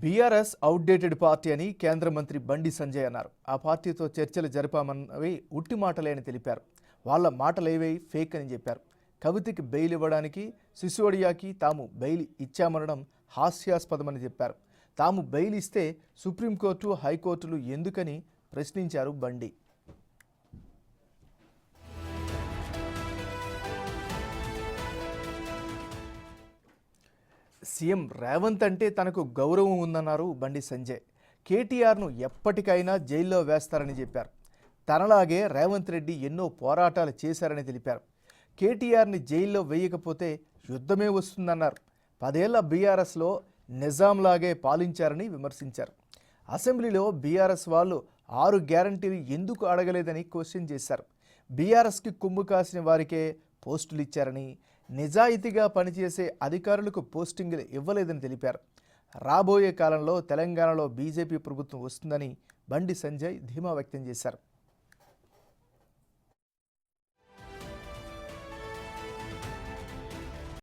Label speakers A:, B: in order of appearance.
A: BRS outdated party అని కేంద్ర మంత్రి బండి సంజయ్ అన్నారు. ఆ పార్టీతో చర్చలు జరిపామన్నవి ఉట్టి మాటలే అని తెలిపారు. వాళ్ళ మాటలేవే ఫేక్ అని చెప్పారు. కవితకి బెయిల్ ఇవ్వడానికి సిసోడియాకి తాము బెయిల్ ఇచ్చామనడం హాస్యాస్పదమని చెప్పారు. తాము బెయిల్ ఇస్తే సుప్రీంకోర్టు హైకోర్టులు ఎందుకని ప్రశ్నించారు బండి. సీఎం రేవంత్ అంటే తనకు గౌరవం ఉందన్నారు బండి సంజయ్. కేటీఆర్ను ఎప్పటికైనా జైల్లో వేస్తారని చెప్పారు. తనలాగే రేవంత్ రెడ్డి ఎన్నో పోరాటాలు చేశారని తెలిపారు. కేటీఆర్ని జైల్లో వేయకపోతే యుద్ధమే వస్తుందన్నారు. 10 ఏళ్ల బీఆర్ఎస్లో నిజాంలాగే పాలించారని విమర్శించారు. అసెంబ్లీలో బీఆర్ఎస్ వాళ్ళు 6 గ్యారంటీలు ఎందుకు అడగలేదని క్వశ్చన్ చేశారు. బీఆర్ఎస్కి కొమ్ము కాసిన వారికే పోస్టులు ఇచ్చారని, నిజాయితీగా పనిచేసే అధికారులకు పోస్టింగ్లు ఇవ్వలేదని తెలిపారు. రాబోయే కాలంలో తెలంగాణలో బీజేపీ ప్రభుత్వం వస్తుందని బండి సంజయ్ ధీమా వ్యక్తం చేశారు.